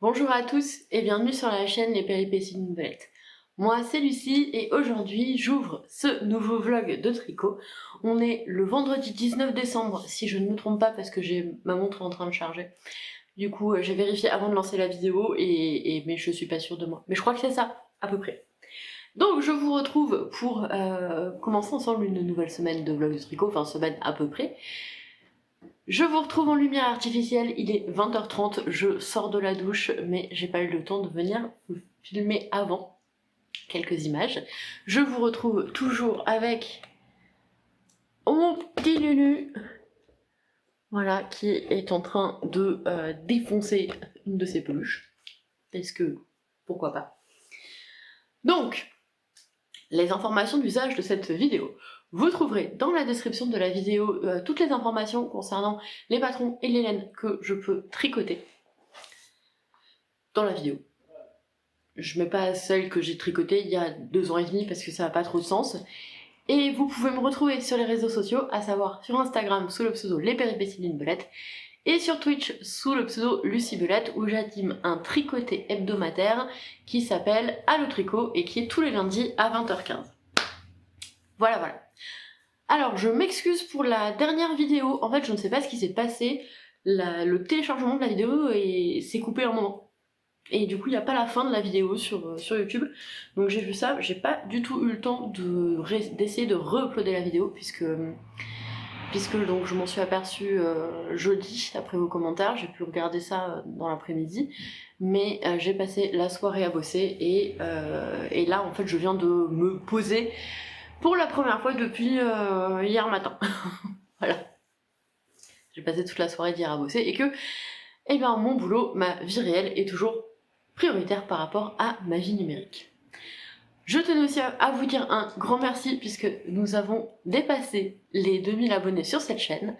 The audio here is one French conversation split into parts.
Bonjour à tous et bienvenue sur la chaîne Les Péripéties d'une Belette. Moi c'est Lucie et aujourd'hui j'ouvre ce nouveau vlog de tricot. On est le vendredi 19 décembre si je ne me trompe pas parce que j'ai ma montre en train de charger. Du coup j'ai vérifié avant de lancer la vidéo mais je suis pas sûre de moi. Mais je crois que c'est ça à peu près. Donc je vous retrouve pour commencer ensemble une nouvelle semaine de vlog de tricot, enfin semaine à peu près. Je vous retrouve en lumière artificielle, il est 20h30, je sors de la douche, mais j'ai pas eu le temps de venir vous filmer avant quelques images. Je vous retrouve toujours avec mon petit Lulu, voilà, qui est en train de défoncer une de ses peluches. Est-ce que, pourquoi pas. Donc, les informations d'usage de cette vidéo. Vous trouverez dans la description de la vidéo toutes les informations concernant les patrons et les laines que je peux tricoter dans la vidéo. Je mets pas celle que j'ai tricotée il y a 2 ans et demi parce que ça n'a pas trop de sens. Et vous pouvez me retrouver sur les réseaux sociaux, à savoir sur Instagram sous le pseudo Les Péripéties d'une Belette et sur Twitch sous le pseudo Lucie Belette où j'anime un tricoté hebdomadaire qui s'appelle Allo Tricot et qui est tous les lundis à 20h15. Voilà. Alors je m'excuse pour la dernière vidéo, en fait je ne sais pas ce qui s'est passé, le téléchargement de la vidéo s'est coupé un moment. Et du coup il n'y a pas la fin de la vidéo sur YouTube, donc j'ai vu ça, j'ai pas du tout eu le temps d'essayer de re-uploader la vidéo puisque donc je m'en suis aperçue jeudi après vos commentaires, j'ai pu regarder ça dans l'après-midi, mais j'ai passé la soirée à bosser et là en fait je viens de me poser pour la première fois depuis hier matin. Voilà. J'ai passé toute la soirée d'hier à bosser et que, eh bien, mon boulot, ma vie réelle est toujours prioritaire par rapport à ma vie numérique. Je tenais aussi à vous dire un grand merci puisque nous avons dépassé les 2000 abonnés sur cette chaîne.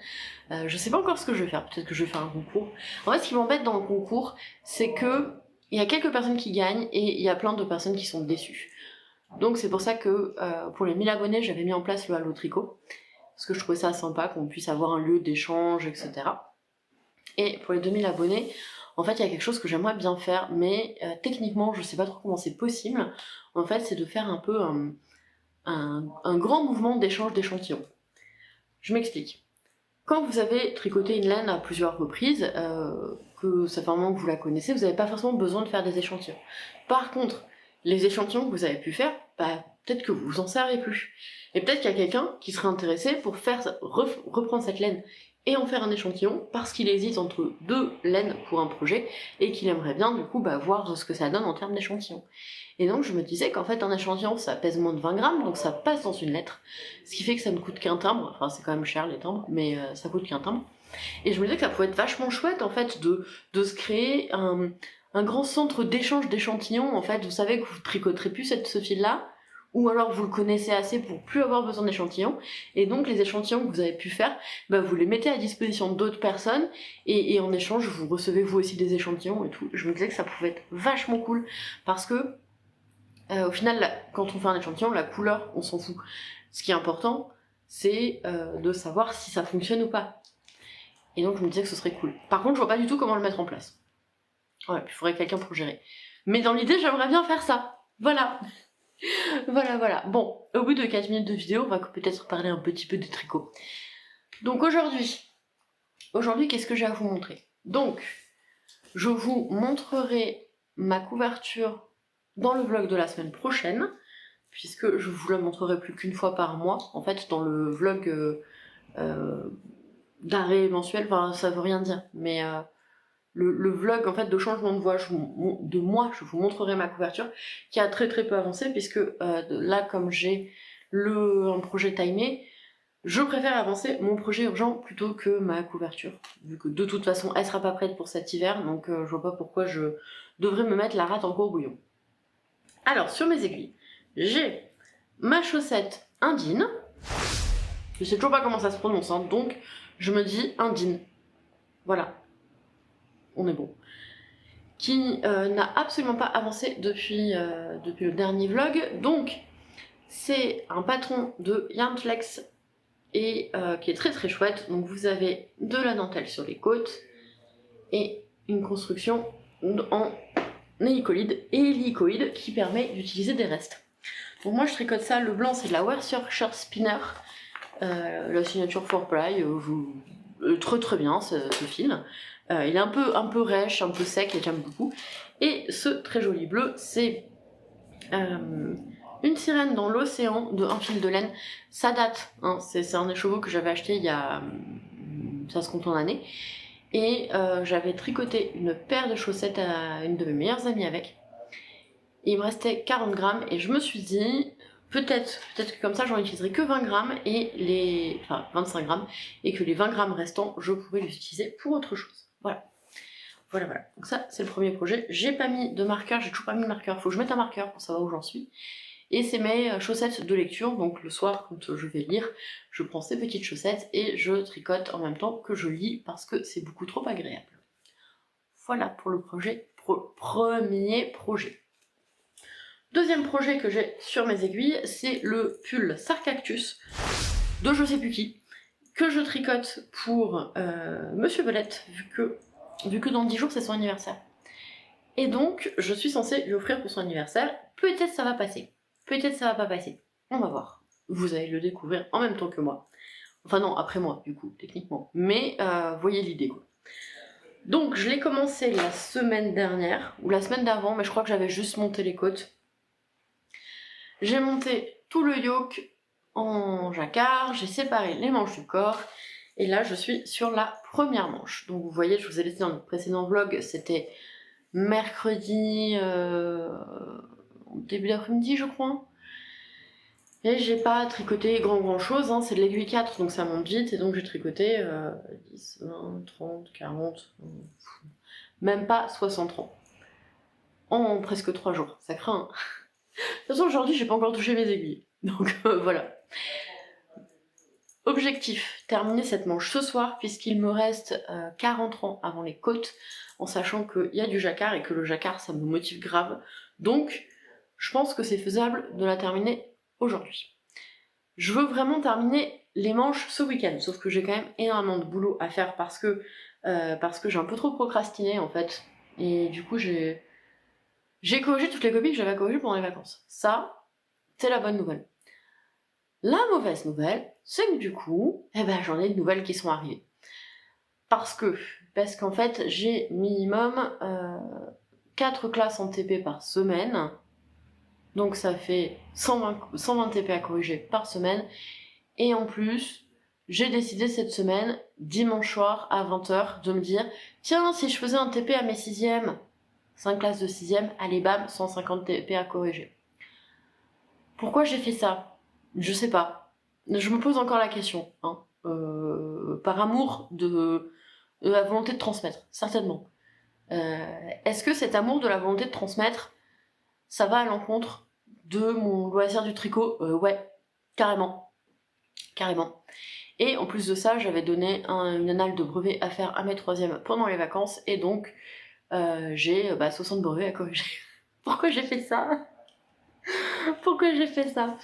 Je sais pas encore ce que je vais faire, peut-être que je vais faire un concours. En fait, ce qui m'embête dans le concours, c'est que il y a quelques personnes qui gagnent et il y a plein de personnes qui sont déçues. Donc c'est pour ça que pour les 1000 abonnés, j'avais mis en place le Allo Tricot, parce que je trouvais ça sympa qu'on puisse avoir un lieu d'échange, etc. Et pour les 2000 abonnés, en fait, il y a quelque chose que j'aimerais bien faire, mais techniquement, je sais pas trop comment c'est possible. En fait, c'est de faire un peu un grand mouvement d'échange d'échantillons. Je m'explique. Quand vous avez tricoté une laine à plusieurs reprises, que ça fait un moment que vous la connaissez, vous n'avez pas forcément besoin de faire des échantillons. Par contre, les échantillons que vous avez pu faire, bah, peut-être que vous en servez plus. Et peut-être qu'il y a quelqu'un qui serait intéressé pour reprendre cette laine et en faire un échantillon, parce qu'il hésite entre 2 laines pour un projet, et qu'il aimerait bien du coup voir ce que ça donne en termes d'échantillons. Et donc je me disais qu'en fait un échantillon ça pèse moins de 20 grammes, donc ça passe dans une lettre, ce qui fait que ça ne coûte qu'un timbre, enfin c'est quand même cher les timbres, mais ça coûte qu'un timbre. Et je me disais que ça pouvait être vachement chouette en fait de se créer un grand centre d'échange d'échantillons, en fait, vous savez que vous tricoterez plus ce fil-là, ou alors vous le connaissez assez pour plus avoir besoin d'échantillons, et donc les échantillons que vous avez pu faire, bah, vous les mettez à disposition d'autres personnes, et en échange vous recevez vous aussi des échantillons et tout. Je me disais que ça pouvait être vachement cool, parce que au final, quand on fait un échantillon, la couleur, on s'en fout. Ce qui est important, c'est de savoir si ça fonctionne ou pas. Et donc je me disais que ce serait cool. Par contre, je vois pas du tout comment le mettre en place. Ouais, puis il faudrait quelqu'un pour gérer. Mais dans l'idée, j'aimerais bien faire ça. Voilà. Voilà. Bon, au bout de 4 minutes de vidéo, on va peut-être parler un petit peu de tricot. Donc aujourd'hui, qu'est-ce que j'ai à vous montrer? Donc, je vous montrerai ma couverture dans le vlog de la semaine prochaine, puisque je vous la montrerai plus qu'une fois par mois. En fait, dans le vlog d'arrêt mensuel, enfin, ça veut rien dire, mais le vlog en fait de changement de voix, je vous montrerai ma couverture, qui a très peu avancé, puisque là, comme j'ai un projet timé, je préfère avancer mon projet urgent plutôt que ma couverture, vu que de toute façon elle sera pas prête pour cet hiver, donc je vois pas pourquoi je devrais me mettre la rate en courbouillon. Alors sur mes aiguilles, j'ai ma chaussette Indine, je sais toujours pas comment ça se prononce, hein, donc je me dis Indine, voilà, on est bon. Qui n'a absolument pas avancé depuis le dernier vlog, donc c'est un patron de Yarnflex et qui est très chouette. Donc vous avez de la dentelle sur les côtes et une construction en hélicoïde qui permet d'utiliser des restes. Donc moi je tricote ça, le blanc c'est de la Worcestershire Spinner, la signature 4ply, très bien ce fil. Il est un peu rêche, un peu sec et j'aime beaucoup. Et ce très joli bleu, c'est une sirène dans l'océan de un fil de laine. Ça date, hein, c'est un des chevaux que j'avais acheté il y a... ça se compte en années. Et j'avais tricoté une paire de chaussettes à une de mes meilleures amies avec. Et il me restait 40 grammes et je me suis dit, peut-être que comme ça j'en utiliserai que 20 grammes et enfin 25 grammes et que les 20 grammes restants, je pourrais les utiliser pour autre chose. Voilà. Donc ça, c'est le premier projet. J'ai pas mis de marqueur, j'ai toujours pas mis de marqueur. Faut que je mette un marqueur pour savoir où j'en suis. Et c'est mes chaussettes de lecture, donc le soir, quand je vais lire, je prends ces petites chaussettes et je tricote en même temps que je lis parce que c'est beaucoup trop agréable. Voilà pour le premier projet. Deuxième projet que j'ai sur mes aiguilles, c'est le pull Sarcactus de je sais plus qui, que je tricote pour Monsieur Belette, vu que dans 10 jours c'est son anniversaire. Et donc, je suis censée lui offrir pour son anniversaire. Peut-être ça va passer, peut-être ça va pas passer. On va voir. Vous allez le découvrir en même temps que moi. Enfin non, après moi, du coup, techniquement. Mais voyez l'idée, quoi. Donc, je l'ai commencé la semaine dernière, ou la semaine d'avant, mais je crois que j'avais juste monté les côtes. J'ai monté tout le yoke en jacquard, j'ai séparé les manches du corps, et là je suis sur la première manche. Donc vous voyez, je vous ai laissé dans le précédent vlog, c'était mercredi, début d'après-midi je crois. Et j'ai pas tricoté grand chose, hein. C'est de l'aiguille 4 donc ça monte vite, et donc j'ai tricoté 10, 20, 30, 40, même pas 60 ans. En presque 3 jours, ça craint. De toute façon, aujourd'hui, j'ai pas encore touché mes aiguilles. Donc voilà. Objectif, terminer cette manche ce soir, puisqu'il me reste 40 ans avant les côtes, en sachant qu'il y a du jacquard et que le jacquard, ça me motive grave. Donc, je pense que c'est faisable de la terminer aujourd'hui. Je veux vraiment terminer les manches ce week-end, sauf que j'ai quand même énormément de boulot à faire parce que j'ai un peu trop procrastiné, en fait. Et du coup, j'ai corrigé toutes les copies que j'avais à corriger pendant les vacances. Ça, c'est la bonne nouvelle. La mauvaise nouvelle, c'est que du coup, j'en ai de nouvelles qui sont arrivées. Parce qu'en fait, j'ai minimum 4 classes en TP par semaine. Donc ça fait 120 TP à corriger par semaine. Et en plus, j'ai décidé cette semaine, dimanche soir à 20h, de me dire tiens, si je faisais un TP à mes 6e, 5 classes de 6e, allez bam, 150 TP à corriger. Pourquoi j'ai fait ça? Je sais pas. Je me pose encore la question. Hein. Par amour de la volonté de transmettre, certainement. Est-ce que cet amour de la volonté de transmettre, ça va à l'encontre de mon loisir du tricot? Ouais, carrément. Carrément. Et en plus de ça, j'avais donné une annale de brevet à faire à mes 3e pendant les vacances, et donc j'ai 60 brevets à corriger. Pourquoi j'ai fait ça? Pourquoi j'ai fait ça?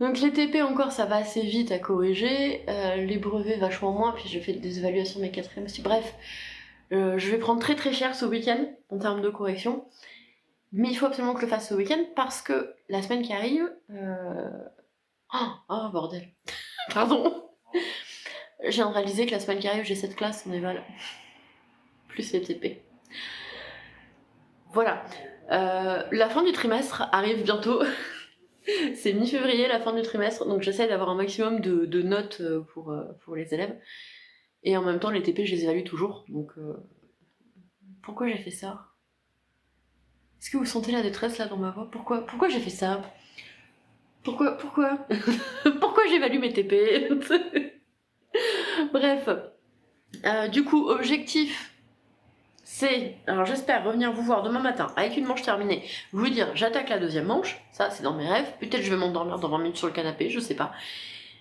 Donc les TP encore ça va assez vite à corriger, les brevets vachement moins, puis j'ai fait des évaluations de mes 4e aussi. Bref, je vais prendre très très cher ce week-end en termes de correction, mais il faut absolument que je le fasse ce week-end parce que la semaine qui arrive... Oh bordel, pardon. Je viens de réaliser que la semaine qui arrive j'ai cette classe en éval, plus les TP. Voilà, la fin du trimestre arrive bientôt. C'est mi-février, la fin du trimestre, donc j'essaie d'avoir un maximum de notes pour les élèves. Et en même temps, les TP, je les évalue toujours, donc... Pourquoi j'ai fait ça? Est-ce que vous sentez la détresse là dans ma voix? Pourquoi j'ai fait ça? Pourquoi Pourquoi j'évalue mes TP? Bref. Du coup, objectif... c'est, alors j'espère revenir vous voir demain matin avec une manche terminée, vous dire j'attaque la 2e manche, ça c'est dans mes rêves, peut-être je vais m'endormir dans 20 minutes sur le canapé, je sais pas.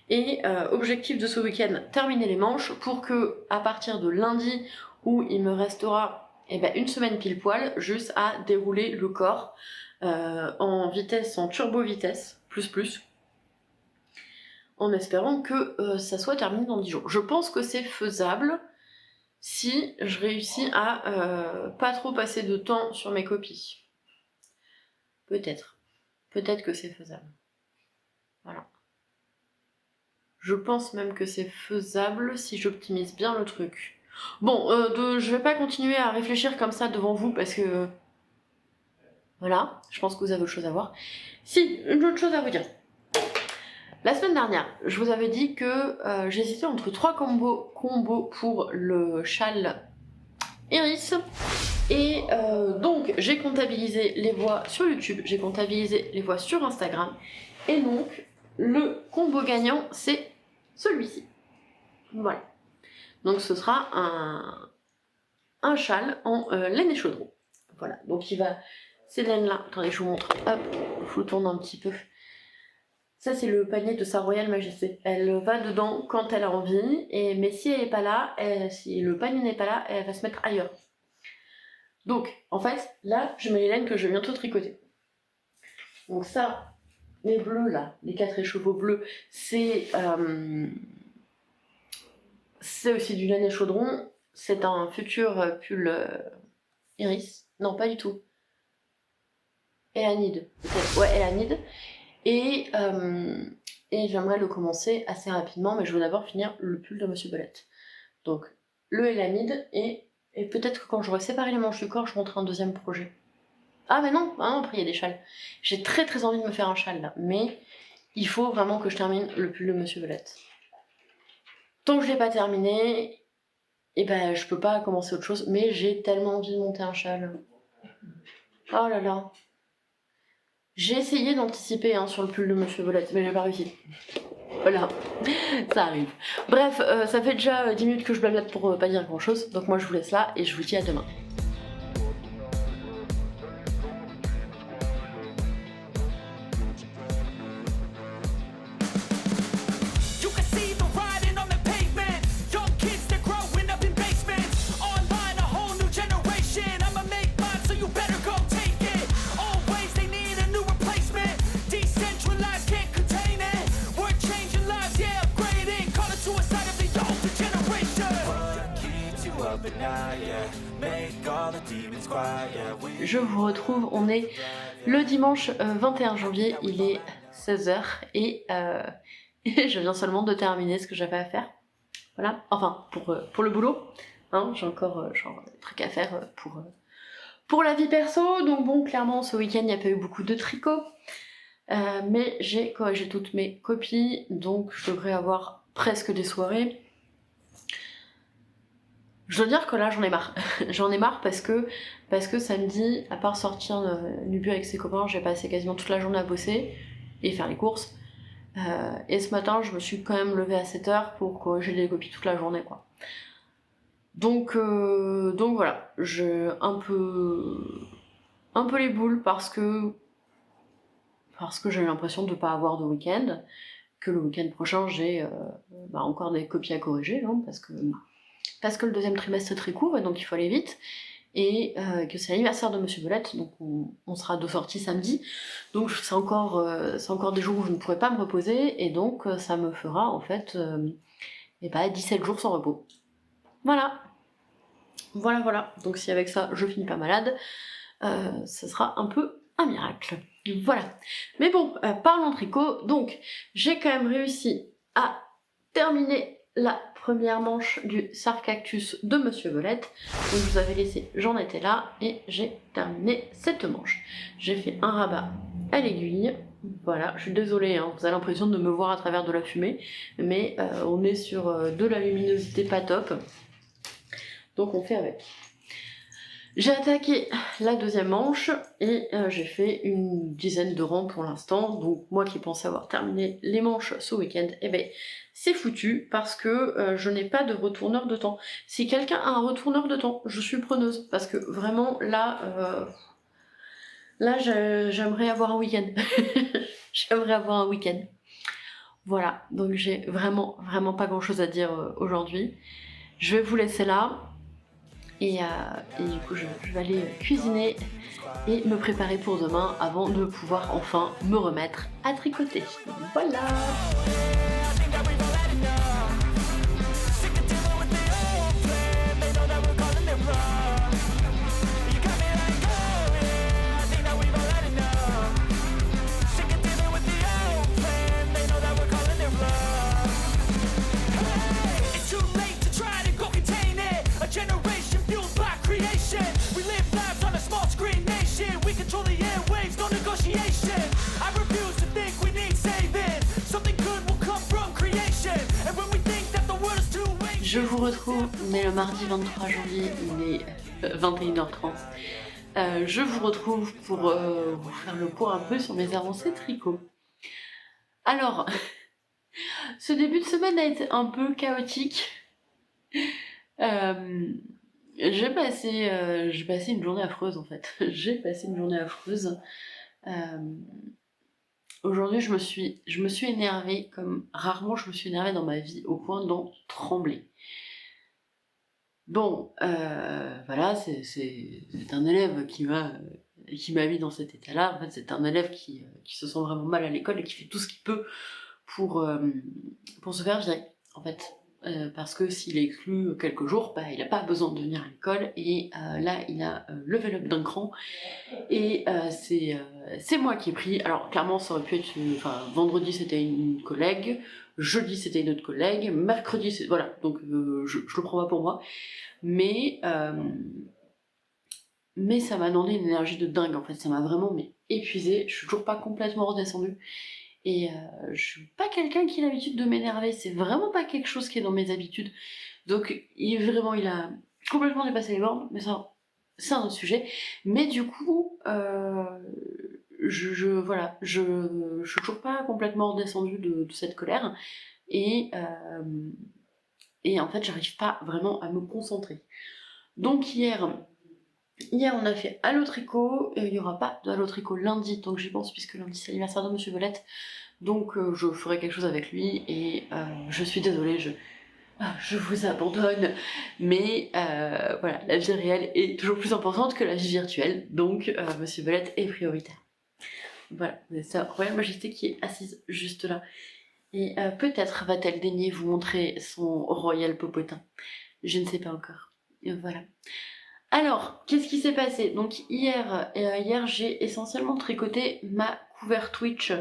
Et objectif de ce week-end, terminer les manches pour que à partir de lundi où il me restera une semaine pile poil, juste à dérouler le corps en vitesse, en turbo vitesse, plus, en espérant que ça soit terminé dans 10 jours. Je pense que c'est faisable. si je réussis à pas trop passer de temps sur mes copies. Peut-être. Peut-être que c'est faisable. Voilà. Je pense même que c'est faisable si j'optimise bien le truc. Bon, je vais pas continuer à réfléchir comme ça devant vous parce que... Voilà, je pense que vous avez autre chose à voir. Si, une autre chose à vous dire. La semaine dernière, je vous avais dit que j'hésitais entre 3 combos pour le châle Iris. Et donc, j'ai comptabilisé les voix sur YouTube, j'ai comptabilisé les voix sur Instagram. Et donc, le combo gagnant, c'est celui-ci. Voilà. Donc, ce sera un châle en laine et chaudron. Voilà. Donc, il va... Ces laines-là, attendez, je vous montre. Hop, je vous tourne un petit peu. Ça, c'est le panier de Sa Royale Majesté. Elle va dedans quand elle a envie, mais si elle n'est pas là, si le panier n'est pas là, elle va se mettre ailleurs. Donc, en fait, là, je mets les laines que je vais bientôt tricoter. Donc ça, les bleus, là, les 4 écheveaux bleus, c'est aussi du laine et chaudron. C'est un futur pull Iris. Non, pas du tout. Elanide, peut-être. Ouais, Elanide. Et j'aimerais le commencer assez rapidement, mais je veux d'abord finir le pull de Monsieur Belette. Donc, le Elanide, et peut-être que quand j'aurai séparé les manches du corps, je montrerai un deuxième projet. Ah mais non, après il y a des châles. J'ai très très envie de me faire un châle là, mais il faut vraiment que je termine le pull de Monsieur Belette. Tant que je l'ai pas terminé, et ben je peux pas commencer autre chose, mais j'ai tellement envie de monter un châle. Oh là là. J'ai essayé d'anticiper sur le pull de Monsieur Belette, mais j'ai pas réussi. Voilà, ça arrive. Bref, ça fait déjà 10 minutes que je blablate pour pas dire grand chose, donc moi je vous laisse là et je vous dis à demain. Je vous retrouve, on est le dimanche 21 janvier, il est 16h et je viens seulement de terminer ce que j'avais à faire. Voilà, enfin pour le boulot, j'ai encore des trucs à faire pour la vie perso, donc bon, clairement ce week-end il n'y a pas eu beaucoup de tricot, mais j'ai corrigé toutes mes copies, donc je devrais avoir presque des soirées. Je dois dire que là j'en ai marre. J'en ai marre parce que samedi, à part sortir du but avec ses copains, j'ai passé quasiment toute la journée à bosser et faire les courses. Et ce matin, je me suis quand même levée à 7h pour corriger les copies toute la journée, quoi. Donc voilà, j'ai un peu les boules parce que j'ai eu l'impression de ne pas avoir de week-end, que le week-end prochain j'ai encore des copies à corriger, parce que le deuxième trimestre est très court et donc il faut aller vite, et que c'est l'anniversaire de Monsieur Belette, donc on sera de sortie samedi, donc c'est encore des jours où je ne pourrai pas me reposer, et donc ça me fera en fait 17 jours sans repos. Voilà, donc si avec ça je finis pas malade, ce sera un peu un miracle. Voilà, mais bon, parlons tricot, donc j'ai quand même réussi à terminer la première manche du Sarcactus de Monsieur Belette. Donc je vous avais laissé, j'en étais là, et j'ai terminé cette manche. J'ai fait un rabat à l'aiguille. Voilà, je suis désolée, vous avez l'impression de me voir à travers de la fumée, mais on est sur de la luminosité pas top. Donc on fait avec. J'ai attaqué la deuxième manche et j'ai fait une dizaine de rangs pour l'instant. Donc moi qui pensais avoir terminé les manches ce week-end, c'est foutu parce que je n'ai pas de retourneur de temps. Si quelqu'un a un retourneur de temps, je suis preneuse, parce que vraiment là j'aimerais avoir un week-end. J'aimerais avoir un week-end. Voilà, donc j'ai vraiment pas grand chose à dire aujourd'hui. Je vais vous laisser là. Et du coup je vais aller cuisiner et me préparer pour demain avant de pouvoir enfin me remettre à tricoter. Voilà. retrouve, on est le mardi 23 janvier, il est 21h30. Je vous retrouve pour vous faire le point un peu sur mes avancées tricot. Alors, ce début de semaine a été un peu chaotique. J'ai passé une journée affreuse en fait. J'ai passé une journée affreuse. Aujourd'hui, je me suis énervée comme rarement je me suis énervée dans ma vie, au point d'en trembler. Bon, voilà, c'est un élève qui m'a mis dans cet état-là. En fait, c'est un élève qui se sent vraiment mal à l'école et qui fait tout ce qu'il peut pour se faire virer, en fait. Parce que s'il est exclu quelques jours, bah, il n'a pas besoin de venir à l'école, et là, il a level up d'un cran, et c'est moi qui ai pris. Alors, clairement, ça aurait pu être... Enfin, vendredi, c'était une collègue, jeudi, c'était une autre collègue, mercredi, c'est... Voilà, donc je le prends pas pour moi. Mais ça m'a donné une énergie de dingue, en fait, ça m'a vraiment épuisée, je suis toujours pas complètement redescendue, et je suis pas quelqu'un qui a l'habitude de m'énerver, c'est vraiment pas quelque chose qui est dans mes habitudes, donc il a complètement dépassé les bornes, mais ça, c'est un autre sujet, mais du coup, voilà, je suis toujours pas complètement redescendue de cette colère, et en fait, j'arrive pas vraiment à me concentrer. Donc hier, on a fait Allo Tricot, et il n'y aura pas de Allo Tricot lundi, donc j'y pense, puisque lundi c'est l'anniversaire de Monsieur Belette, donc je ferai quelque chose avec lui, et je suis désolée, je vous abandonne, mais voilà, la vie réelle est toujours plus importante que la vie virtuelle, donc Monsieur Belette est prioritaire. Voilà, c'est sa Royale Majesté qui est assise juste là, et peut-être va-t-elle daigner vous montrer son royal popotin, je ne sais pas encore, et voilà. Alors, qu'est-ce qui s'est passé? Donc hier, j'ai essentiellement tricoté ma couverte Twitch.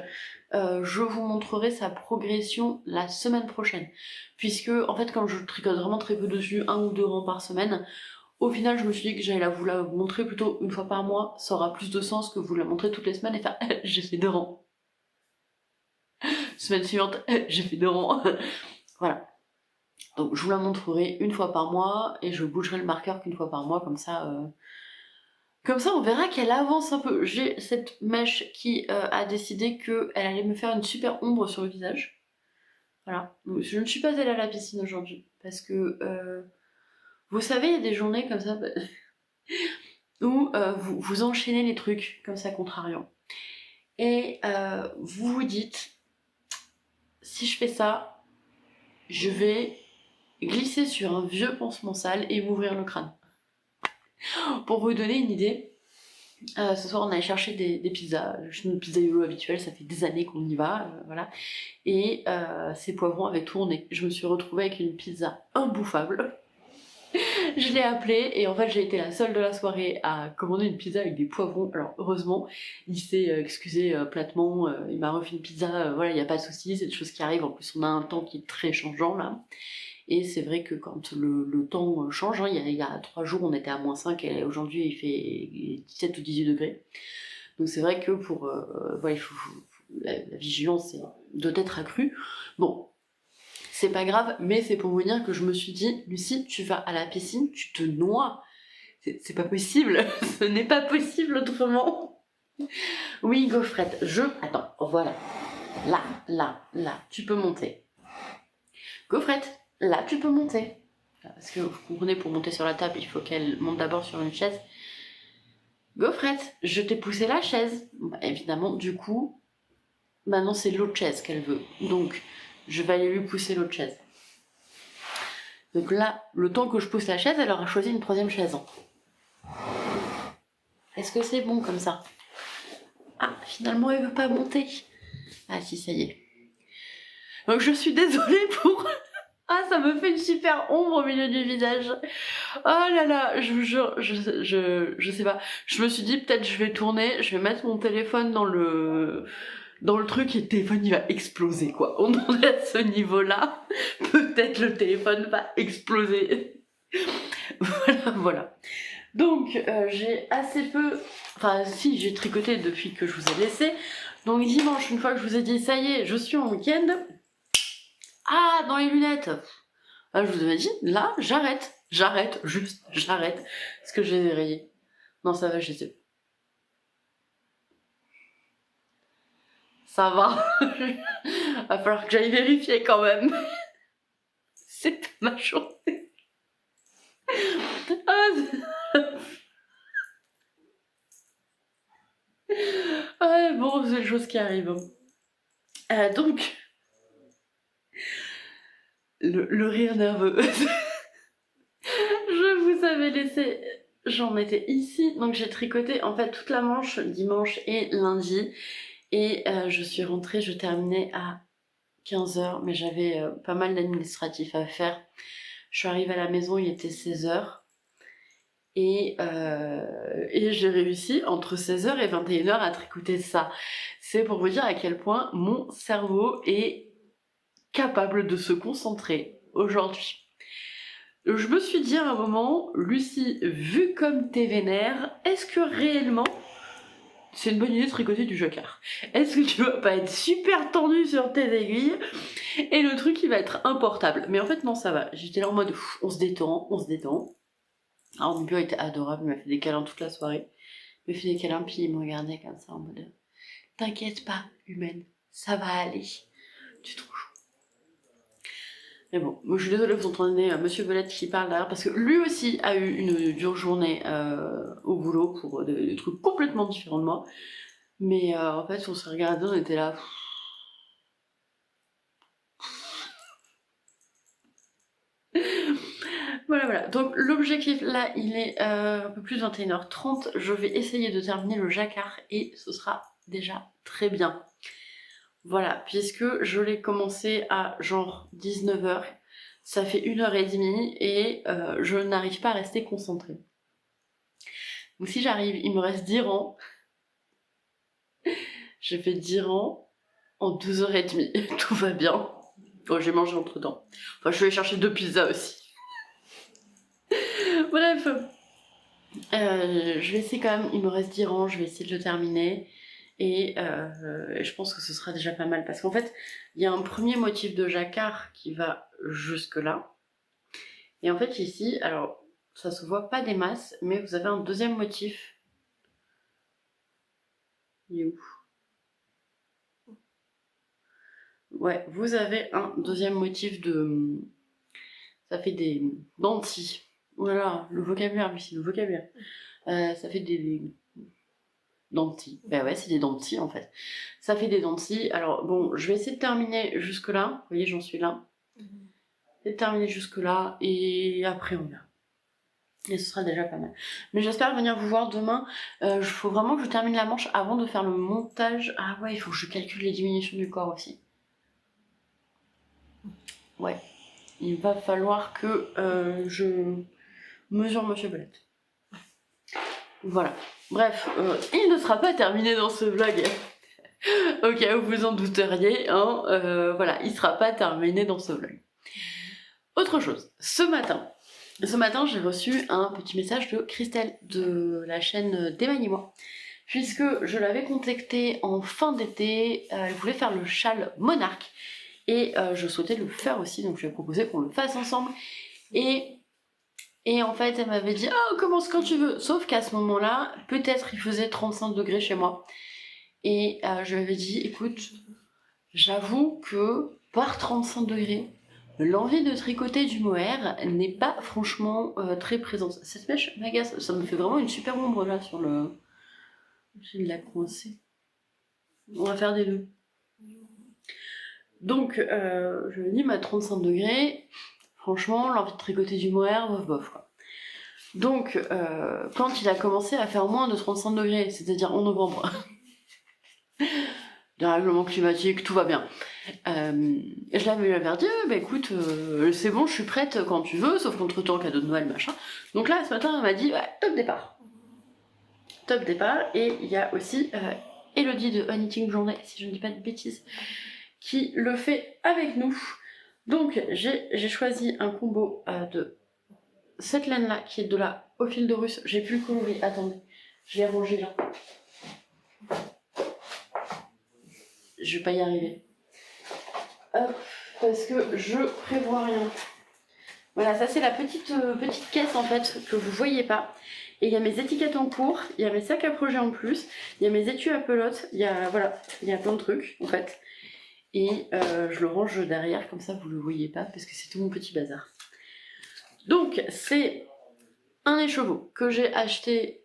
Je vous montrerai sa progression la semaine prochaine. Puisque, en fait, comme je tricote vraiment très peu dessus, 1 ou 2 rangs par semaine, au final, je me suis dit que j'allais vous la montrer plutôt une fois par mois. Ça aura plus de sens que vous la montrer toutes les semaines et faire j'ai fait 2 rangs. Semaine suivante, j'ai fait 2 rangs. Voilà. Donc je vous la montrerai une fois par mois, et je bougerai le marqueur qu'une fois par mois, comme ça on verra qu'elle avance un peu. J'ai cette mèche qui a décidé qu'elle allait me faire une super ombre sur le visage. Voilà. Donc, je ne suis pas allée à la piscine aujourd'hui, parce que vous savez, il y a des journées comme ça où vous enchaînez les trucs comme ça contrariant. Et vous vous dites, si je fais ça, je vais glisser sur un vieux pansement sale et m'ouvrir le crâne. Pour vous donner une idée, ce soir on allait chercher des pizzas, une pizzaïolo habituelle, ça fait des années qu'on y va, voilà. Et ces poivrons avaient tourné. Je me suis retrouvée avec une pizza imbouffable. Je l'ai appelé, et en fait j'ai été la seule de la soirée à commander une pizza avec des poivrons. Alors heureusement, il s'est excusé platement, il m'a refait une pizza, voilà, il n'y a pas de soucis, c'est des choses qui arrivent, en plus on a un temps qui est très changeant là. Et c'est vrai que quand le temps change, hein, il y a 3 jours on était à -5, et aujourd'hui il fait 17 ou 18 degrés. Donc c'est vrai que pour voilà, la vigilance doit être accrue. Bon, c'est pas grave, mais c'est pour vous dire que je me suis dit, Lucie, tu vas à la piscine, tu te noies. C'est pas possible, ce n'est pas possible autrement. Oui, Gaufrette, Attends, voilà. Là, tu peux monter. Gaufrette, là, tu peux monter. Parce que vous comprenez, pour monter sur la table, il faut qu'elle monte d'abord sur une chaise. Gaufrette, je t'ai poussé la chaise. Bah, évidemment, du coup, maintenant c'est l'autre chaise qu'elle veut. Donc, je vais aller lui pousser l'autre chaise. Donc là, le temps que je pousse la chaise, elle aura choisi une 3e chaise. Est-ce que c'est bon comme ça? Ah, finalement, elle veut pas monter. Ah si, ça y est. Donc je suis désolée pour... Ah, ça me fait une super ombre au milieu du visage. Oh là là, je vous jure, je sais pas. Je me suis dit, peut-être je vais tourner, je vais mettre mon téléphone dans le truc, et le téléphone il va exploser, quoi. On en est à ce niveau-là. Peut-être le téléphone va exploser. Voilà. Donc, j'ai assez peu... Enfin, si, j'ai tricoté depuis que je vous ai laissé. Donc dimanche, une fois que je vous ai dit, ça y est, je suis en week-end. Ah, dans les lunettes. Ah, je vous avais dit, là, j'arrête. J'arrête, juste, j'arrête. Est-ce que je les ai rayés? Non, ça va, je les ai. Ça va. Va falloir que j'aille vérifier quand même. C'est ma journée. Ah, ouais, bon, c'est des choses qui arrivent. Donc, le rire nerveux. Je vous avais laissé, j'en étais ici, donc j'ai tricoté en fait toute la manche dimanche et lundi, et je suis rentrée, je terminais à 15h, mais j'avais pas mal d'administratifs à faire. Je suis arrivée à la maison, il était 16h, et j'ai réussi entre 16h et 21h à tricoter ça. C'est pour vous dire à quel point mon cerveau est capable de se concentrer aujourd'hui. Je me suis dit à un moment, Lucie, vu comme t'es vénère, est-ce que réellement c'est une bonne idée de tricoter du jacquard? Est-ce que tu vas pas être super tendue sur tes aiguilles et le truc il va être importable? Mais en fait non, ça va. J'étais là en mode on se détend, on se détend. Alors mon bio était adorable, il m'a fait des câlins toute la soirée. Il m'a fait des câlins puis il me regardait comme ça en mode t'inquiète pas, humaine, ça va aller. Tu trouves? Mais bon, moi je suis désolée, vous entendez Monsieur Belette qui parle derrière, parce que lui aussi a eu une dure journée au boulot pour des trucs complètement différents de moi. Mais en fait, on s'est regardé, on était là. Voilà, voilà. Donc l'objectif là, il est un peu plus de 21h30. Je vais essayer de terminer le jacquard et ce sera déjà très bien. Voilà, puisque je l'ai commencé à genre 19h. Ça fait 1h30 et je n'arrive pas à rester concentrée. Donc si j'arrive, il me reste 10 rangs. J'ai fait 10 rangs en 12h30. Tout va bien. Oh, j'ai mangé entre temps. Enfin, je vais aller chercher 2 pizzas aussi. Bref. Je vais essayer quand même, il me reste 10 rangs, je vais essayer de le terminer. Et je pense que ce sera déjà pas mal. Parce qu'en fait, il y a un premier motif de jacquard qui va jusque là. Et en fait, ici, alors, ça se voit pas des masses, mais vous avez un deuxième motif. Il est où? Ouais, vous avez un deuxième motif de... Ça fait des dentilles. Voilà, le vocabulaire, Lucie, le vocabulaire. Ça fait des dentilles. Bah ouais, c'est des dentilles en fait. Ça fait des dentilles. Alors bon, je vais essayer de terminer jusque là. Vous voyez, j'en suis là. Je vais terminer jusque là et après on verra. Et ce sera déjà pas mal. Mais j'espère venir vous voir demain. Il faut vraiment que je termine la manche avant de faire le montage. Ah ouais, il faut que je calcule les diminutions du corps aussi. Ouais. Il va falloir que je mesure Monsieur Belette. Voilà. Bref, il ne sera pas terminé dans ce vlog. Au cas où vous en douteriez, hein, voilà, il sera pas terminé dans ce vlog. Autre chose, ce matin, j'ai reçu un petit message de Christelle de la chaîne Démaniez-moi, puisque je l'avais contactée en fin d'été, elle voulait faire le châle monarque, et je souhaitais le faire aussi, donc je lui ai proposé qu'on le fasse ensemble, et en fait elle m'avait dit « Ah, commence quand tu veux », sauf qu'à ce moment-là, peut-être il faisait 35 degrés chez moi, et je lui avais dit « Écoute, j'avoue que par 35 degrés, l'envie de tricoter du mohair n'est pas franchement très présente. » Cette mèche m'agace, ça me fait vraiment une super ombre là sur le... J'ai de la coincée. On va faire des deux. Donc, je me dis, à 35 degrés, franchement, l'envie de tricoter du mohair, bof bof quoi. Donc, quand il a commencé à faire moins de 35 degrés, c'est-à-dire en novembre, dérèglement climatique, tout va bien. Je l'avais dit, bah écoute, c'est bon, je suis prête quand tu veux, sauf qu'entre temps, cadeau de Noël, machin. Donc là, ce matin, elle m'a dit, ouais, top départ. Top départ, et il y a aussi Elodie de Knitting Journée, si je ne dis pas de bêtises, qui le fait avec nous. Donc j'ai choisi un combo de cette laine-là, qui est de la au fil de russe. J'ai plus le coloris, attendez, je l'ai rangé là. Je vais pas y arriver. Hop, parce que je prévois rien. Voilà, ça c'est la petite caisse en fait que vous voyez pas. Et il y a mes étiquettes en cours, il y a mes sacs à projet en plus, il y a mes étuis à pelote, voilà, il y a plein de trucs en fait. Et je le range derrière, comme ça vous le voyez pas, parce que c'est tout mon petit bazar. Donc c'est un écheveau que j'ai acheté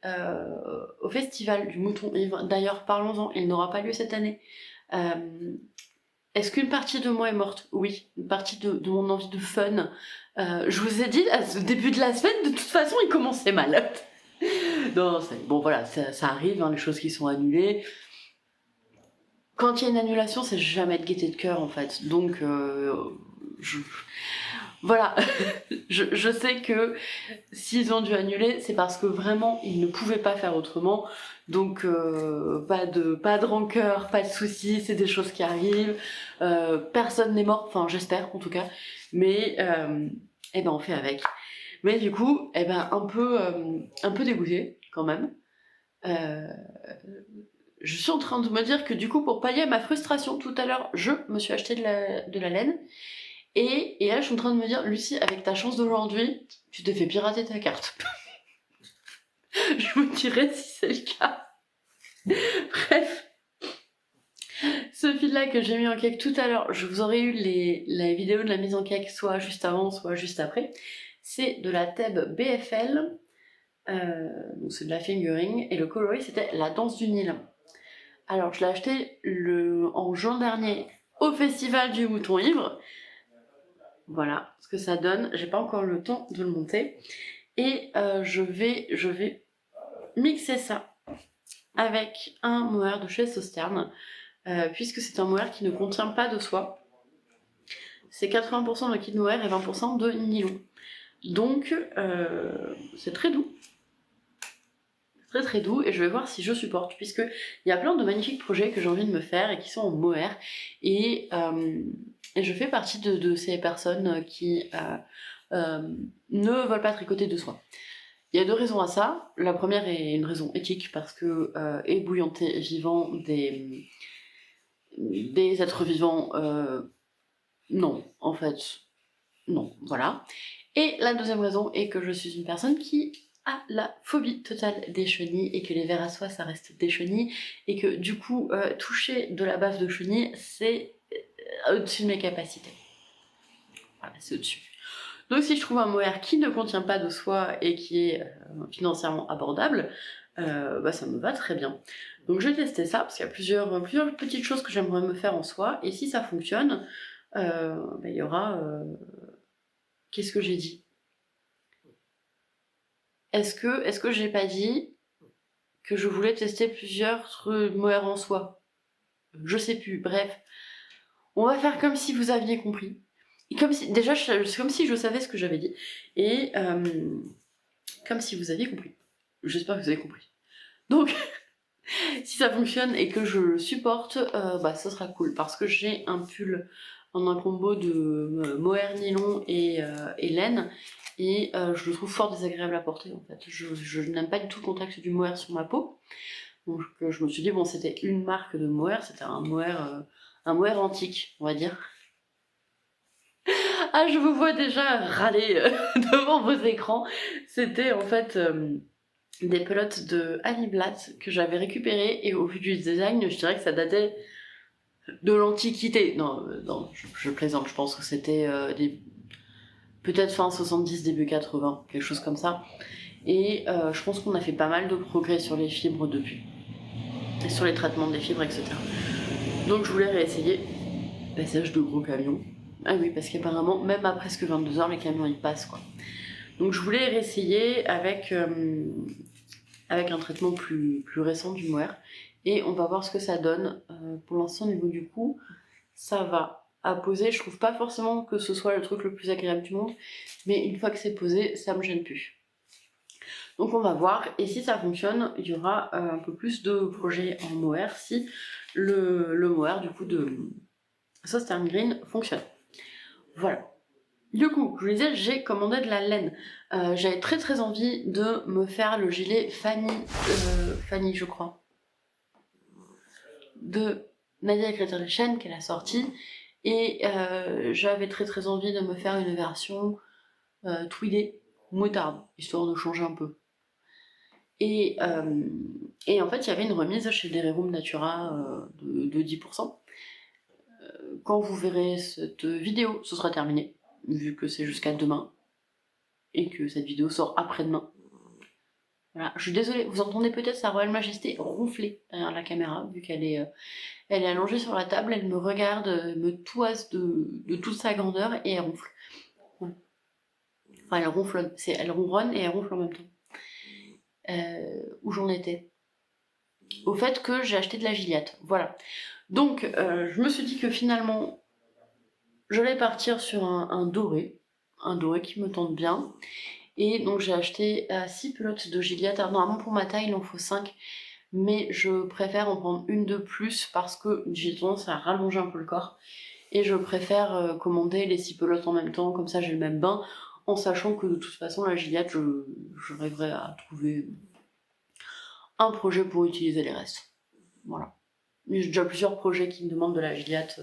au festival du Mouton Ivre. D'ailleurs, parlons-en, il n'aura pas lieu cette année. Est-ce qu'une partie de moi est morte? Oui, une partie de mon envie de fun. Je vous ai dit, au début de la semaine, de toute façon, il commençait mal. Non, bon voilà, ça arrive, hein, les choses qui sont annulées. Quand il y a une annulation, c'est jamais de gaieté de cœur en fait. Donc, voilà, je sais que s'ils ont dû annuler, c'est parce que vraiment ils ne pouvaient pas faire autrement. Donc pas de rancœur, pas de soucis, c'est des choses qui arrivent. Personne n'est mort, enfin j'espère en tout cas. Mais eh ben on fait avec. Mais du coup, eh ben un peu dégoûtée quand même. Je suis en train de me dire que du coup, pour pallier à ma frustration tout à l'heure, je me suis acheté de la laine. Et là, je suis en train de me dire, Lucie, avec ta chance d'aujourd'hui, tu t'es fait pirater ta carte. Je me dirais si c'est le cas. Bref. Ce fil-là que j'ai mis en cake tout à l'heure, je vous aurais eu la vidéo de la mise en cake soit juste avant, soit juste après. C'est de la Thèbes BFL. Donc c'est de la fingering. Et le coloris, c'était la danse du Nil. Alors, je l'ai acheté en juin dernier au festival du Mouton Ivre. Voilà ce que ça donne. J'ai pas encore le temps de le monter. Et je vais mixer ça avec un mohair de chez Sauterne, puisque c'est un mohair qui ne contient pas de soie. C'est 80% de kit mohair et 20% de nylon. Donc c'est très doux. Très très doux, et je vais voir si je supporte, puisque il y a plein de magnifiques projets que j'ai envie de me faire et qui sont en mohair, et je fais partie de ces personnes qui ne veulent pas tricoter de soie. Il y a deux raisons à ça. La première est une raison éthique, parce que ébouillanter vivant des êtres vivants, non, en fait, non, voilà. Et la deuxième raison est que je suis une personne qui a la phobie totale des chenilles, et que les vers à soie ça reste des chenilles, et que du coup toucher de la bave de chenille c'est au-dessus de mes capacités. Voilà, c'est au-dessus. Donc si je trouve un mohair qui ne contient pas de soie et qui est financièrement abordable, bah, ça me va très bien. Donc je vais tester ça, parce qu'il y a plusieurs petites choses que j'aimerais me faire en soie, et si ça fonctionne, bah, il y aura... Qu'est-ce que j'ai dit? Est-ce que j'ai pas dit que je voulais tester plusieurs mohair en soie? Je sais plus, bref. On va faire comme si vous aviez compris. Et comme si, déjà, c'est comme si je savais ce que j'avais dit. Et comme si vous aviez compris. J'espère que vous avez compris. Donc, si ça fonctionne et que je le supporte, bah ça sera cool. Parce que j'ai un pull en un combo de mohair nylon et laine. Et je le trouve fort désagréable à porter en fait. Je n'aime pas du tout le contact du mohair sur ma peau. Donc je me suis dit, bon, c'était une marque de mohair, c'était un mohair antique, on va dire. Ah, je vous vois déjà râler devant vos écrans. C'était en fait des pelotes de Annie Blatt que j'avais récupérées, et au vu du design, je dirais que ça datait de l'Antiquité. Non, non, je plaisante, je pense que c'était peut-être fin 70, début 80, quelque chose comme ça. Et je pense qu'on a fait pas mal de progrès sur les fibres depuis. Et sur les traitements des fibres, etc. Donc je voulais réessayer. Passage de gros camions. Ah oui, parce qu'apparemment, même à presque 22h, les camions ils passent quoi. Donc je voulais réessayer avec un traitement plus récent du mohair. Et on va voir ce que ça donne. Pour l'instant, au niveau du cou, ça va. À poser, je trouve pas forcément que ce soit le truc le plus agréable du monde, mais une fois que c'est posé, ça me gêne plus. Donc on va voir, et si ça fonctionne, il y aura un peu plus de projets en mohair si le mohair du coup de Sauterne Green fonctionne. Voilà. Du coup, je vous disais, j'ai commandé de la laine. J'avais très très envie de me faire le gilet Fanny je crois, de Nadia Crétin-Lechen qu'elle a sorti, et j'avais très très envie de me faire une version tweedé, moutarde, histoire de changer un peu. Et en fait, il y avait une remise chez Dairy Natura de 10%. Quand vous verrez cette vidéo, ce sera terminé, vu que c'est jusqu'à demain, et que cette vidéo sort après-demain. Voilà, je suis désolée, vous entendez peut-être sa Royale Majesté ronfler derrière la caméra, vu qu'elle est, elle est allongée sur la table, elle me regarde, me toise de toute sa grandeur, et elle ronfle. Ouais. Enfin, elle ronfle, elle ronronne et elle ronfle en même temps. Où j'en étais? Au fait que j'ai acheté de la Gilliatt, voilà. Donc, je me suis dit que finalement, j'allais partir sur un doré qui me tente bien. Et donc j'ai acheté 6 pelotes de Gilliatt. Alors, normalement pour ma taille il en faut 5, mais je préfère en prendre une de plus parce que j'ai tendance à rallonger un peu le corps. Et je préfère commander les 6 pelotes en même temps, comme ça j'ai le même bain, en sachant que de toute façon la Gilliatt, je rêverais à trouver un projet pour utiliser les restes. Voilà. J'ai déjà plusieurs projets qui me demandent de la Gilliatt.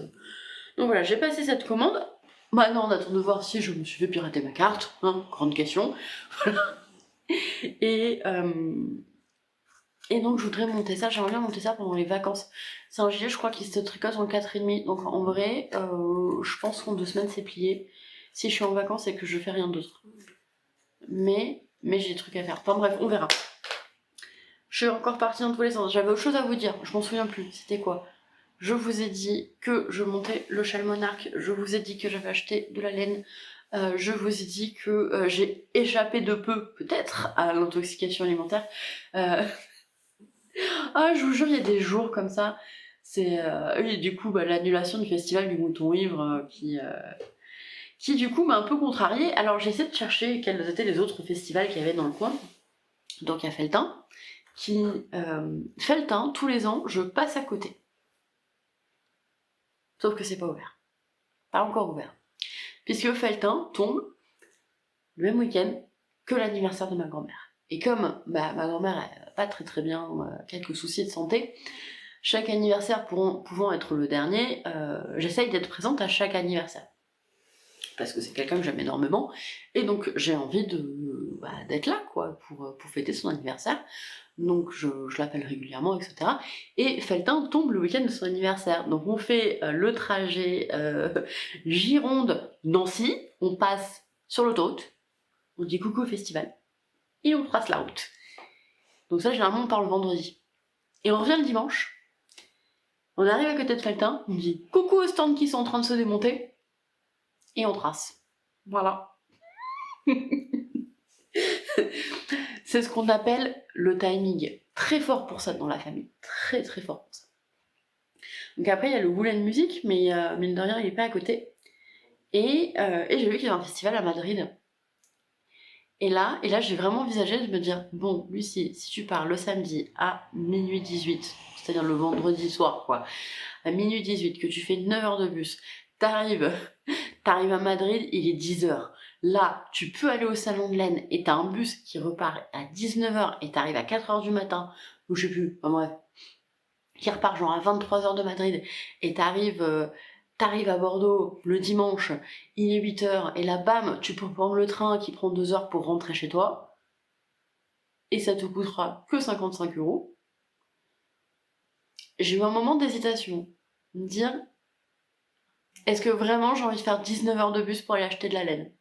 Donc voilà, j'ai passé cette commande. Maintenant, on attend de voir si je me suis fait pirater ma carte, hein, grande question. Et donc je voudrais monter ça, j'aimerais bien monter ça pendant les vacances. C'est un gilet, je crois, qui se tricote en 4,5. Donc en vrai, je pense qu'en 2 semaines c'est plié. Si je suis en vacances et que je fais rien d'autre. Mais j'ai des trucs à faire. Enfin bref, on verra. Je suis encore partie dans tous les sens. J'avais autre chose à vous dire, je m'en souviens plus. C'était quoi? Je vous ai dit que je montais le châle monarque. Je vous ai dit que j'avais acheté de la laine. Je vous ai dit que j'ai échappé de peu, peut-être, à l'intoxication alimentaire. Ah, je vous jure, il y a des jours comme ça. C'est oui, du coup, l'annulation du festival du Mouton Ivre qui du coup m'a un peu contrariée. Alors j'ai essayé de chercher quels étaient les autres festivals qu'il y avait dans le coin. Donc il y a Felletin, Felletin, tous les ans, je passe à côté. Sauf que c'est pas ouvert. Pas encore ouvert. Puisque Felletin tombe le même week-end que l'anniversaire de ma grand-mère. Et comme ma grand-mère n'a pas très bien, quelques soucis de santé, chaque anniversaire pouvant être le dernier, j'essaye d'être présente à chaque anniversaire. Parce que c'est quelqu'un que j'aime énormément, et donc j'ai envie d'être là, quoi, pour fêter son anniversaire. Donc je l'appelle régulièrement, etc. Et Felletin tombe le week-end de son anniversaire. Donc on fait le trajet Gironde-Nancy, on passe sur l'autoroute, on dit coucou au festival, et on trace la route. Donc ça, généralement, on part le vendredi. Et on revient le dimanche, on arrive à côté de Felletin, on dit coucou aux stands qui sont en train de se démonter, et on trace. Voilà. C'est ce qu'on appelle le timing. Très fort pour ça dans la famille. Très fort pour ça. Donc après, il y a le Woolen Music, mais mine de rien, il est pas à côté. Et j'ai vu qu'il y avait un festival à Madrid. Et là j'ai vraiment envisagé de me dire, bon, Lucie, si tu pars le samedi à minuit 18, c'est-à-dire le vendredi soir, quoi, à minuit 18, que tu fais 9 heures de bus, t'arrives à Madrid, il est 10h. Là, tu peux aller au salon de laine et t'as un bus qui repart à 19h et t'arrives à 4h du matin, ou je sais plus, enfin bref, qui repart genre à 23h de Madrid et t'arrives à Bordeaux le dimanche, il est 8h et là, bam, tu peux prendre le train qui prend 2 heures pour rentrer chez toi et ça te coûtera que 55€. J'ai eu un moment d'hésitation, me dire, est-ce que vraiment j'ai envie de faire 19 heures de bus pour aller acheter de la laine?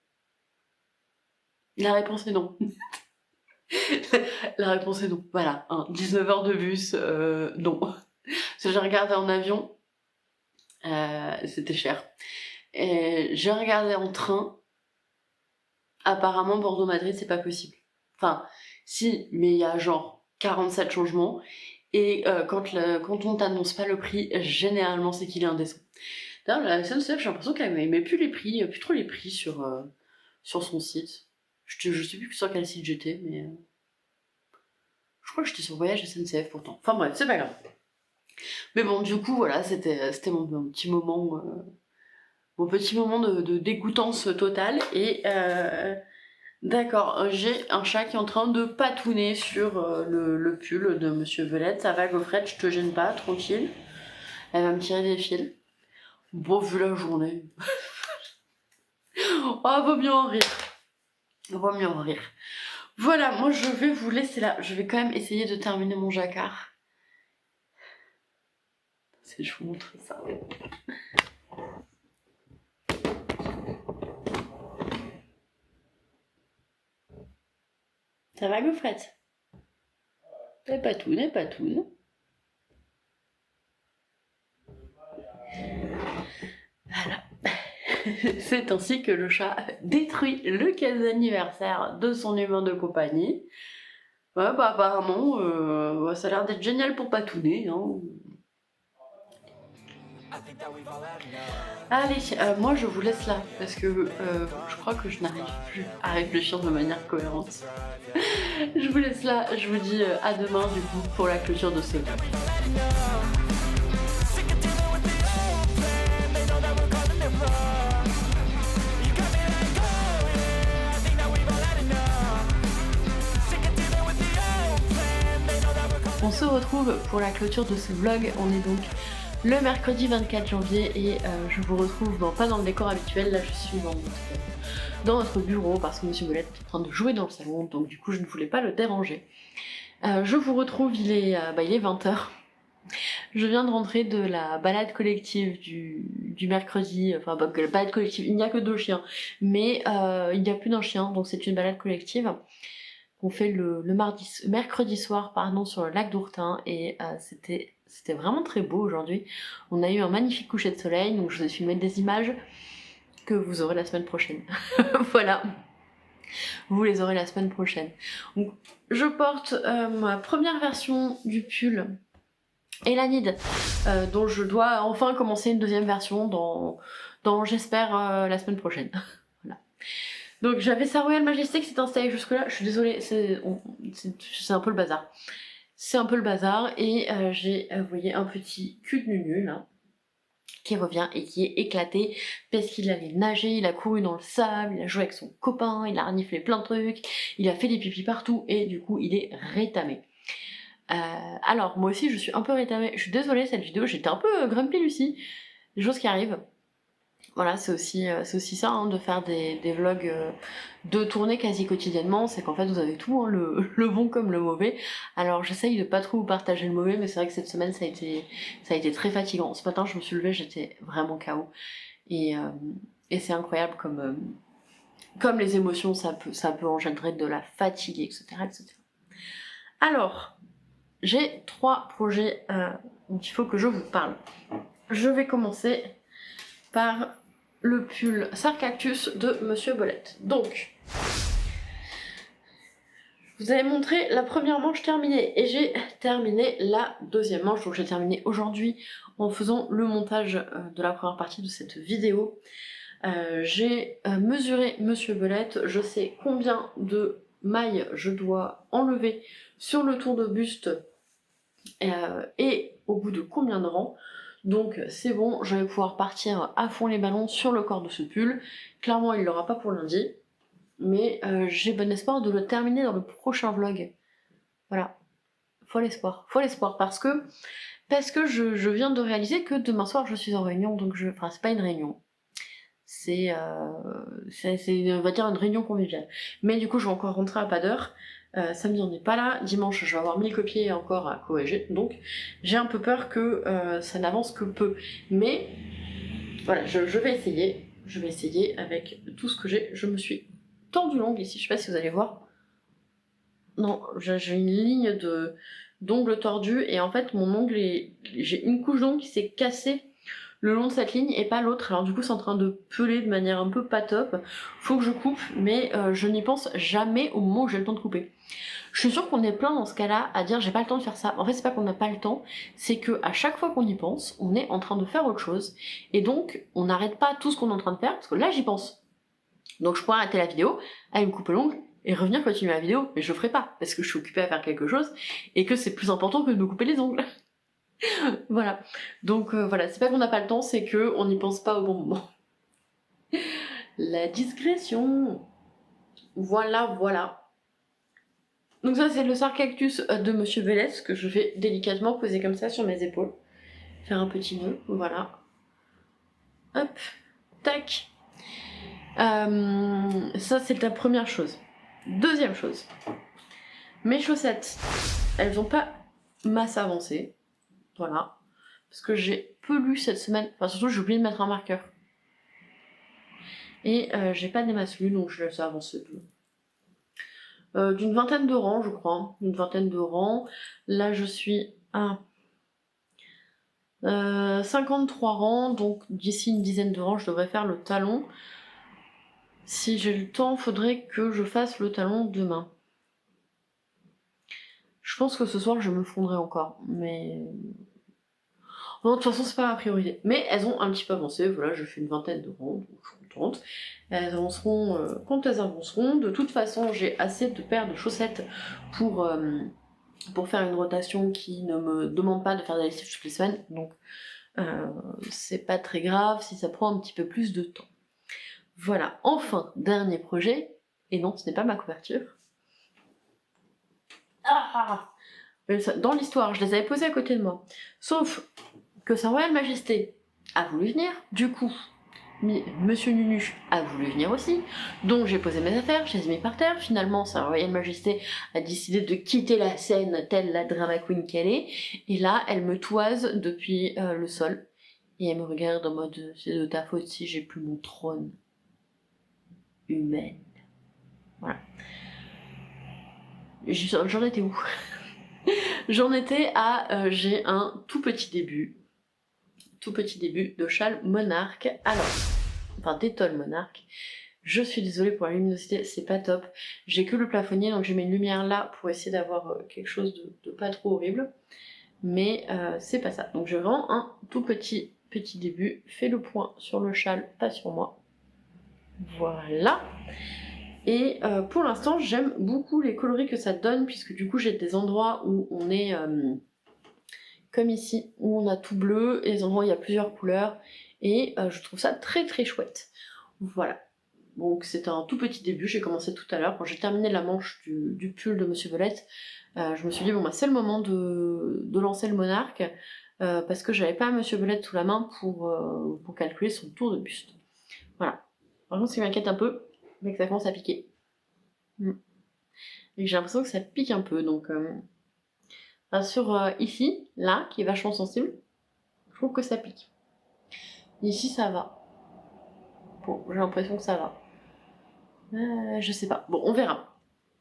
La réponse est non. La réponse est non. Voilà, 19 heures de bus, non. Parce que j'ai regardé en avion, c'était cher. Et j'ai regardé en train, apparemment Bordeaux-Madrid c'est pas possible. Enfin, si, mais il y a genre 47 changements. Et quand on t'annonce pas le prix, généralement c'est qu'il est indécent. D'ailleurs, la SNCF, j'ai l'impression qu'elle met plus trop les prix sur son site. Je sais plus sur quel site j'étais, mais je crois que j'étais sur Voyage SNCF pourtant. Enfin bref, c'est pas grave. Mais bon, du coup, voilà, c'était mon petit moment, de dégoûtance totale. Et d'accord, j'ai un chat qui est en train de patouner sur le pull de Monsieur Velette. Ça va, Gaufrette, je te gêne pas, tranquille. Elle va me tirer des fils. Bon, vu la journée. Oh, vaut mieux en rire. vaut mieux en rire. Voilà, moi je vais vous laisser là. Je vais quand même essayer de terminer mon jacquard. Si je vous montre ça. Ça va, Gaufrette? N'est pas tout, n'est pas tout. Voilà. C'est ainsi que le chat détruit le cadeau d'anniversaire de son humain de compagnie. Ouais, bah apparemment, ça a l'air d'être génial pour patouner, hein. Allez, moi je vous laisse là, parce que je crois que je n'arrive plus à réfléchir de manière cohérente. Je vous laisse là, je vous dis à demain du coup pour la clôture de ce vlog. On se retrouve pour la clôture de ce vlog, on est donc le mercredi 24 janvier et je vous retrouve pas dans le décor habituel, là je suis dans notre bureau parce que Monsieur Belette est en train de jouer dans le salon, donc du coup je ne voulais pas le déranger. Je vous retrouve, il est 20h. Je viens de rentrer de la balade collective du mercredi, enfin la balade collective, il n'y a que 2 chiens, mais il n'y a plus d'un chien, donc c'est une balade collective qu'on fait le mercredi soir sur le lac d'Ourtin et c'était vraiment très beau aujourd'hui. On a eu un magnifique coucher de soleil, donc je vous ai filmé des images que vous aurez la semaine prochaine. Voilà, vous les aurez la semaine prochaine. Donc, je porte ma première version du pull Elanid, dont je dois enfin commencer une deuxième version dans j'espère la semaine prochaine. Voilà. Donc j'avais sa Royale Majesté qui s'est installée jusque là, je suis désolée, c'est un peu le bazar. C'est un peu le bazar et j'ai, vous voyez, un petit cul de nunu là, qui revient et qui est éclaté parce qu'il allait nager, il a couru dans le sable, il a joué avec son copain, il a reniflé plein de trucs, il a fait des pipis partout et du coup il est rétamé. Alors moi aussi je suis un peu rétamée, je suis désolée cette vidéo, j'étais un peu grumpy Lucie, des choses qui arrivent. Voilà, c'est aussi ça, hein, de faire des vlogs de tournée quasi quotidiennement, c'est qu'en fait vous avez tout, hein, le bon comme le mauvais. Alors j'essaye de pas trop vous partager le mauvais, mais c'est vrai que cette semaine ça a été très fatigant. Ce matin je me suis levée, j'étais vraiment KO. Et c'est incroyable comme les émotions ça peut engendrer de la fatigue, etc. etc. Alors, j'ai 3 projets dont il faut que je vous parle. Je vais commencer par le pull Sarcactus de Monsieur Belette. Donc, je vous avais montré la première manche terminée et j'ai terminé la deuxième manche. Donc j'ai terminé aujourd'hui en faisant le montage de la première partie de cette vidéo. J'ai mesuré Monsieur Belette, je sais combien de mailles je dois enlever sur le tour de buste et au bout de combien de rangs. Donc c'est bon, je vais pouvoir partir à fond les ballons sur le corps de ce pull. Clairement il l'aura pas pour lundi, mais j'ai bon espoir de le terminer dans le prochain vlog. Voilà, faut l'espoir parce que je viens de réaliser que demain soir je suis en réunion, donc enfin c'est pas une réunion, c'est on va dire une réunion conviviale. Mais du coup je vais encore rentrer à pas d'heure. Samedi on n'est pas là, dimanche je vais avoir 1000 copiés encore à corriger, donc j'ai un peu peur que ça n'avance que peu. Mais voilà, je vais essayer avec tout ce que j'ai. Je me suis tendue l'ongle ici, je sais pas si vous allez voir. Non, j'ai une ligne d'ongle tordu et en fait mon ongle j'ai une couche d'ongle qui s'est cassée le long de cette ligne et pas l'autre, alors du coup c'est en train de peler de manière un peu pas top. Faut que je coupe, mais je n'y pense jamais au moment où j'ai le temps de couper. Je suis sûre qu'on est plein dans ce cas-là à dire j'ai pas le temps de faire ça. En fait c'est pas qu'on n'a pas le temps, c'est que à chaque fois qu'on y pense, on est en train de faire autre chose et donc on n'arrête pas tout ce qu'on est en train de faire parce que là j'y pense. Donc je pourrais arrêter la vidéo, aller me couper l'ongle et revenir continuer la vidéo, mais je le ferai pas parce que je suis occupée à faire quelque chose et que c'est plus important que de me couper les ongles. Voilà, donc voilà, c'est pas qu'on n'a pas le temps, c'est que on n'y pense pas au bon moment. La discrétion. Voilà. Donc ça c'est le Sarcactus de Monsieur Vélez que je vais délicatement poser comme ça sur mes épaules. Faire un petit nœud, voilà. Hop, tac. Ça c'est la première chose. Deuxième chose, mes chaussettes, elles ont pas masse avancée, voilà, parce que j'ai peu lu cette semaine, enfin surtout j'ai oublié de mettre un marqueur. Et j'ai pas des masses lues, donc je laisse avancer tout. D'une vingtaine de rangs, je crois, une vingtaine de rangs. Là je suis à 53 rangs, donc d'ici une dizaine de rangs je devrais faire le talon. Si j'ai le temps, faudrait que je fasse le talon demain. Je pense que ce soir je me fondrai encore, mais... Non, de toute façon c'est pas la priorité. Mais elles ont un petit peu avancé, voilà, je fais une vingtaine de rangs, donc je suis contente. Elles avanceront quand elles avanceront. De toute façon j'ai assez de paires de chaussettes pour faire une rotation qui ne me demande pas de faire des lessives toutes les semaines, donc c'est pas très grave si ça prend un petit peu plus de temps. Voilà, enfin, dernier projet, et non, ce n'est pas ma couverture. Dans l'histoire, je les avais posées à côté de moi. Sauf que Sa Royale Majesté a voulu venir, du coup, Monsieur Nunu a voulu venir aussi, donc j'ai posé mes affaires, je les ai mis par terre. Finalement, Sa Royale Majesté a décidé de quitter la scène telle la drama queen qu'elle est, et là, elle me toise depuis le sol, et elle me regarde en mode c'est de ta faute si j'ai plus mon trône humaine. Voilà. J'en étais où? J'en étais à j'ai un tout petit début de châle monarque. Alors, enfin d'étole monarque. Je suis désolée pour la luminosité, c'est pas top. J'ai que le plafonnier, donc j'ai mis une lumière là pour essayer d'avoir quelque chose de pas trop horrible. Mais c'est pas ça. Donc j'ai vraiment un tout petit début. Fais le point sur le châle, pas sur moi. Voilà. Et pour l'instant, j'aime beaucoup les coloris que ça donne, puisque du coup j'ai des endroits où on est comme ici, où on a tout bleu, et des endroits où il y a plusieurs couleurs, et je trouve ça très très chouette. Voilà. Donc c'est un tout petit début, j'ai commencé tout à l'heure, quand j'ai terminé la manche du pull de Monsieur Belette, je me suis dit bon bah c'est le moment de lancer le monarque, parce que j'avais pas Monsieur Belette sous la main pour calculer son tour de buste. Voilà. Par contre ce qui m'inquiète un peu, c'est que ça commence à piquer. Et j'ai l'impression que ça pique un peu, donc... sur ici, là, qui est vachement sensible, je trouve que ça pique. Ici, ça va. Bon, j'ai l'impression que ça va. Je sais pas. Bon, on verra.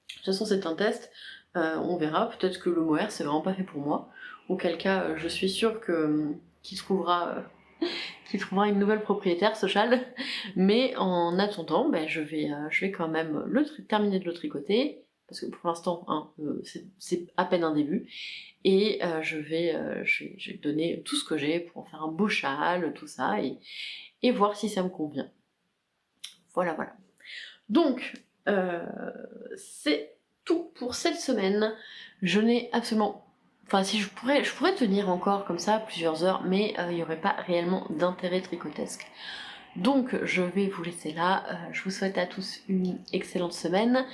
De toute façon, c'est un test. On verra. Peut-être que le mohair, c'est vraiment pas fait pour moi. Auquel cas, je suis sûre qu'il trouvera une nouvelle propriétaire, ce châle. Mais en attendant, ben, je vais quand même terminer de le tricoter. Parce que pour l'instant, hein, c'est à peine un début. Et je vais donner tout ce que j'ai pour en faire un beau châle, tout ça, et voir si ça me convient. Voilà, voilà. Donc, c'est tout pour cette semaine. Je n'ai absolument... Enfin, si je pourrais tenir encore comme ça plusieurs heures, mais il n'y aurait pas réellement d'intérêt tricotesque. Donc, je vais vous laisser là. Je vous souhaite à tous une excellente semaine.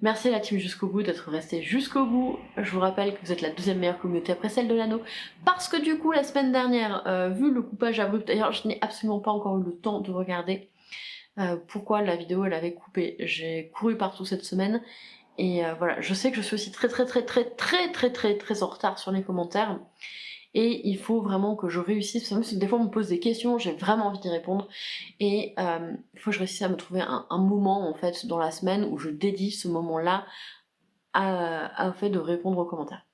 Merci à la team jusqu'au bout d'être resté jusqu'au bout. Je vous rappelle que vous êtes la deuxième meilleure communauté après celle de l'anneau. Parce que du coup, la semaine dernière, vu le coupage abrupt, d'ailleurs je n'ai absolument pas encore eu le temps de regarder pourquoi la vidéo elle avait coupé. J'ai couru partout cette semaine. Et voilà, je sais que je suis aussi très en retard sur les commentaires. Et il faut vraiment que je réussisse, parce que des fois on me pose des questions, j'ai vraiment envie d'y répondre, et il faut que je réussisse à me trouver un moment en fait dans la semaine où je dédie ce moment-là au fait de répondre aux commentaires.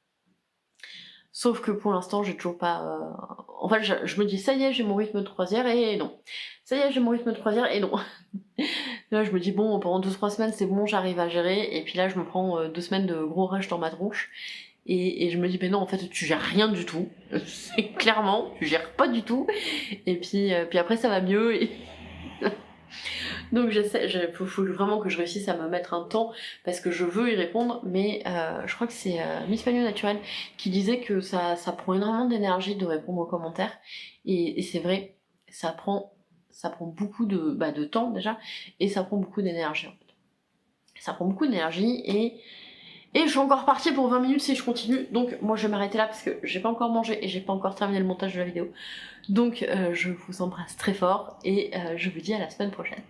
Sauf que pour l'instant j'ai toujours pas... En fait je me dis ça y est j'ai mon rythme de croisière, et non. Ça y est j'ai mon rythme de croisière, et non. Là je me dis bon pendant 2-3 semaines c'est bon, j'arrive à gérer, et puis là je me prends 2 semaines de gros rush dans ma tronche. Et je me dis, mais non, en fait, tu gères rien du tout. C'est clairement, tu gères pas du tout. Et puis après, ça va mieux. Et... Donc, faut vraiment que je réussisse à me mettre un temps parce que je veux y répondre. Mais je crois que c'est Miss Fanny Naturel qui disait que ça prend énormément d'énergie de répondre aux commentaires. Et c'est vrai, ça prend beaucoup de temps déjà. Et ça prend beaucoup d'énergie, en fait. Ça prend beaucoup d'énergie et je suis encore partie pour 20 minutes si je continue, donc moi je vais m'arrêter là parce que j'ai pas encore mangé et j'ai pas encore terminé le montage de la vidéo. Donc je vous embrasse très fort et je vous dis à la semaine prochaine.